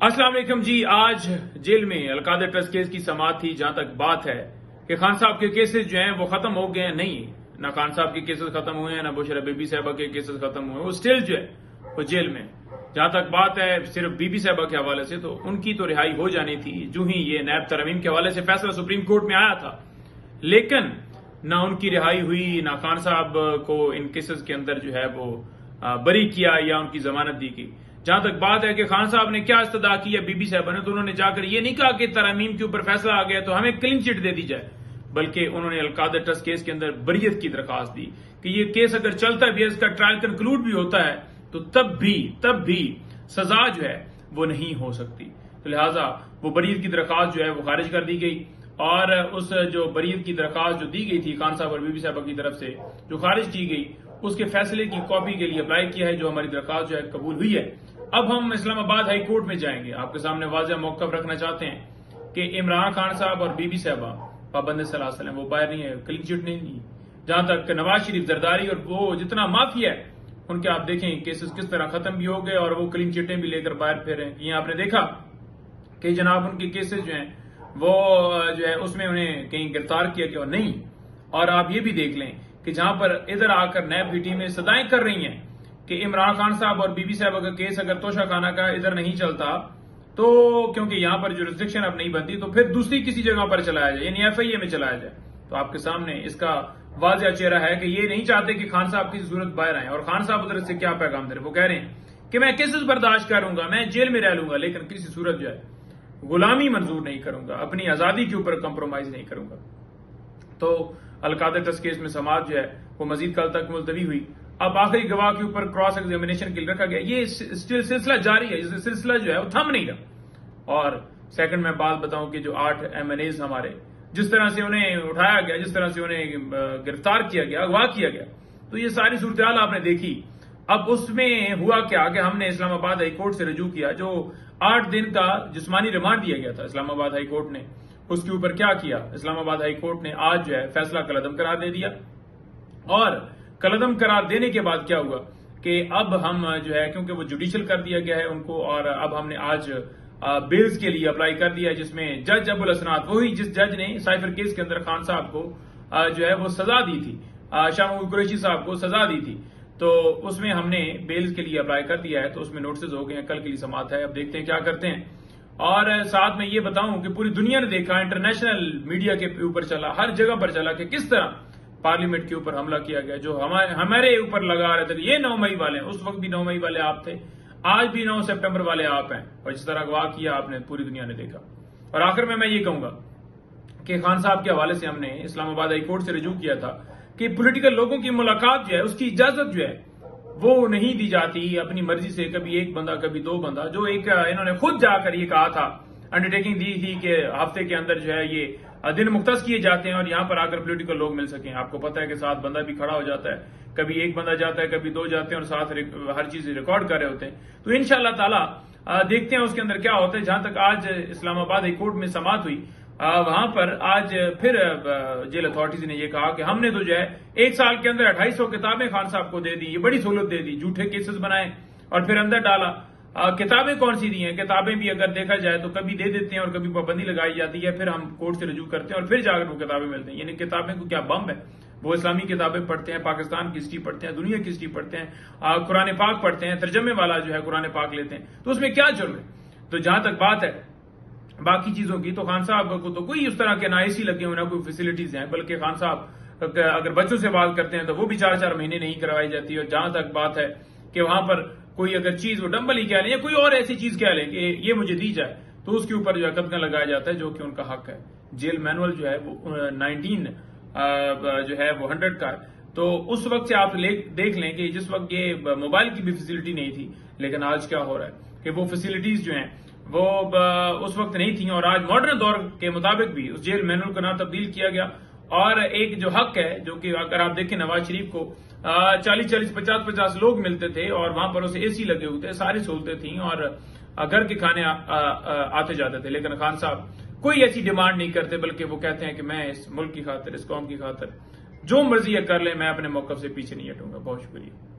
अस्सलाम वालेकुम जी। आज जेल में अलकादर ट्रस्ट केस की समाअत थी। जहां तक बात है कि खान साहब के केसेस जो हैं वो खत्म हो गए हैं, नहीं, ना खान साहब के केसेस खत्म हुए हैं, ना बुशरा बीबी साहबा के केसेस खत्म हुए हैं। वो स्टिल जो है वो जेल में। जहां तक बात है सिर्फ बीबी साहबा के हवाले से, तो उनकी तो रिहाई हो जानी थी जो ही ये नैब तरमीम के हवाले से फैसला सुप्रीम कोर्ट में आया था, लेकिन ना उनकी रिहाई हुई, ना खान साहब को इन केसेस के अंदर जो है वो बरी किया या उनकी जमानत दी गई। जहां तक बात है कि खान साहब ने क्या इस्तदा की है बीबी साहबा ने, तो उन्होंने जाकर ये नहीं कहा कि तरमीम के ऊपर फैसला आ गया तो हमें क्लीन चिट दे दी जाए, बल्कि उन्होंने अलकादर ट्रस्ट केस के अंदर बरीयत की दरखास्त दी कि ये केस अगर चलता भी है, इसका ट्रायल कंक्लूड भी होता है, तो तब भी सजा जो है वो नहीं हो सकती। तो लिहाजा वो बरीयत की दरखास्त जो है वो खारिज कर दी गई, और उस जो बरीयत की दरखास्त जो दी गई थी खान साहब और बीबी साहबा की तरफ से जो खारिज की गई, उसके फैसले की कॉपी के लिए अप्लाई किया है, जो हमारी दरखास्त जो है कबूल हुई है। अब हम इस्लामाबाद हाई कोर्ट में जाएंगे। आपके सामने वाज़ेह मौक़िफ़ रखना चाहते हैं कि इमरान खान साहब और बीबी साहबा पाबंद सलाह वो बाहर नहीं है, क्लीन चिट नहीं दी। जहां तक नवाज शरीफ, जरदारी और वो जितना माफिया है उनके आप देखें केसेस किस तरह खत्म भी हो गए और वो क्लीन चिटें भी लेकर बाहर फिर हैं। ये आपने देखा कि जनाब उनके केसेस जो हैं वो जो है उसमें उन्हें कहीं गिरफ्तार किया गया नहीं। और आप ये भी देख लें कि जहां पर इधर आकर नैब की टीमें सदाएं कर रही हैं कि इमरान खान साहब और बीबी साहब का केस अगर तोशा खाना का इधर नहीं चलता, तो क्योंकि यहां पर जुरिस्डिक्शन अब नहीं बनती, तो फिर दूसरी किसी जगह पर चलाया जाए, यानी एफआईए में चलाया जाए। तो आपके सामने इसका वाज़ेह चेहरा है कि ये नहीं चाहते कि खान साहब की जरूरत बाहर आए। और खान साहब उधर से क्या पैगाम दे रहे, वो कह रहे हैं कि मैं केसेस बर्दाश्त करूंगा, मैं जेल में रह लूंगा, लेकिन किसी सूरत जो है गुलामी मंजूर नहीं करूंगा, अपनी आजादी के ऊपर कंप्रोमाइज नहीं करूंगा। तो अलकादर ट्रस्ट केस में समाअत जो है वो मजीद कल तक मुलतवी हुई। अब आखिरी गवाह के ऊपर क्रॉस एग्जामिनेशन के लिए रखा गया। ये सिलसिला जारी है, ये सिलसिला जो है वो थम नहीं रहा। और सेकंड मैं बात बताऊं कि जो 8 MNAs हमारे जिस तरह से उन्हें उठाया गया, जिस तरह से उन्हें गिरफ्तार किया गया, अगवा किया गया, तो ये सारी सूरत आपने देखी। अब उसमें हुआ क्या कि हमने इस्लामाबाद हाई कोर्ट से रजू किया, जो 8 दिन का जिस्मानी रिमांड दिया गया था इस्लामाबाद हाई कोर्ट ने, उसके ऊपर क्या किया, इस्लामाबाद हाई कोर्ट ने आज जो है फैसला कलअदम करार दे दिया। और कलअदम करार देने के बाद क्या हुआ कि अब हम जो है, क्योंकि वो जुडिशियल कर दिया गया है उनको, और अब हमने आज बेल्स के लिए अप्लाई कर दिया, जिसमें जज अबुल असनाद, वही जिस जज ने साइफर केस के अंदर खान साहब को जो है वो सजा दी थी, शाह महमूद कुरैशी साहब को सजा दी थी, तो उसमें हमने बेल्स के लिए अप्लाई कर दिया है। तो उसमें नोटिस हो गए हैं, कल के लिए समाअत है, अब देखते हैं क्या करते हैं। और साथ में ये बताऊं कि पूरी दुनिया ने देखा, इंटरनेशनल मीडिया के ऊपर चला, हर जगह पर चला कि किस तरह पार्लियामेंट के ऊपर हमला किया गया, जो हमारे ऊपर लगा रहे थे। ये 9 मई वाले हैं, उस वक्त भी 9 मई वाले आप थे, आज भी 9 सितंबर वाले आप हैं, और जिस तरह अगवा किया आपने पूरी दुनिया ने देखा। और आखिर में मैं ये कहूंगा कि खान साहब के हवाले से हमने इस्लामाबाद हाई कोर्ट से रजू किया था कि पॉलिटिकल लोगों की मुलाकात जो है उसकी इजाजत जो है वो नहीं दी जाती अपनी मर्जी से, कभी एक बंदा कभी 2 बंदा, जो एक इन्होंने खुद जाकर ये कहा था, अंडरटेकिंग दी थी कि हफ्ते के अंदर जो है ये दिन मुख्तस किए जाते हैं और यहां पर आकर पॉलिटिकल लोग मिल सकें। आपको पता है कि साथ बंदा भी खड़ा हो जाता है, कभी एक बंदा जाता है, कभी 2 जाते हैं, और साथ हर चीज रिकॉर्ड कर रहे होते हैं। तो इंशाअल्लाह ताला देखते हैं उसके अंदर क्या होता है। जहां तक आज इस्लामाबाद हाई कोर्ट में समाअत हुई, वहां पर आज फिर जेल अथॉरिटीज ने यह कहा कि हमने तो जो है 1 साल के अंदर 2800 किताबें खान साहब को दे दी, ये बड़ी सहूलत दे दी, झूठे केसेस बनाए और फिर अंदर डाला। किताबें कौन सी दी हैं, किताबें भी अगर देखा जाए तो कभी दे देते हैं और कभी पाबंदी लगाई जाती है, फिर हम कोर्ट से रजू करते हैं और फिर जाकर वो किताबें मिलती हैं। यानी किताबें को क्या बम है, वो इस्लामी किताबें पढ़ते हैं, पाकिस्तान की हिस्ट्री पढ़ते हैं, दुनिया की हिस्ट्री पढ़ते हैं, कुरान पाक पढ़ते हैं, तर्जमे वाला जो है कुरान पाक लेते हैं, तो उसमें क्या जुर्म है। तो जहां तक बात है बाकी चीजों की, तो खान साहब को तो कोई उस तरह के ना एसी लगे हुए, ना कोई फैसिलिटीज हैं, बल्कि खान साहब अगर बच्चों से बात करते हैं तो वो भी 4-4 महीने नहीं करवाई जाती। और जहां तक बात है कि वहां पर कोई अगर चीज वो डंबल ही कह लें या कोई और ऐसी चीज कह लें कि ये मुझे दी जाए, तो उसके ऊपर जो है कदका लगाया जाता है, जो कि उनका हक है। जेल मैनुअल जो है वो 19 जो है वो 100 का है। तो उस वक्त से आप देख लें कि जिस वक्त ये मोबाइल की भी फैसिलिटी नहीं थी, लेकिन आज क्या हो रहा है कि वो फैसिलिटीज जो हैं वो उस वक्त नहीं थी, और आज मॉडर्न दौर के मुताबिक भी उस जेल मैनुअल का नाम तब्दील किया गया। और एक जो हक है, जो कि अगर आप देखें नवाज शरीफ को 40-40, 50-50 लोग मिलते थे और वहां पर उसे एसी लगे हुए थे, सारी सहूलतें थी और घर के खाने आते जाते थे, लेकिन खान साहब कोई ऐसी डिमांड नहीं करते, बल्कि वो कहते हैं कि मैं इस मुल्क की खातिर, इस कौम की खातिर जो मर्जी कर ले, मैं अपने मौकफ से पीछे नहीं हटूंगा। बहुत शुक्रिया।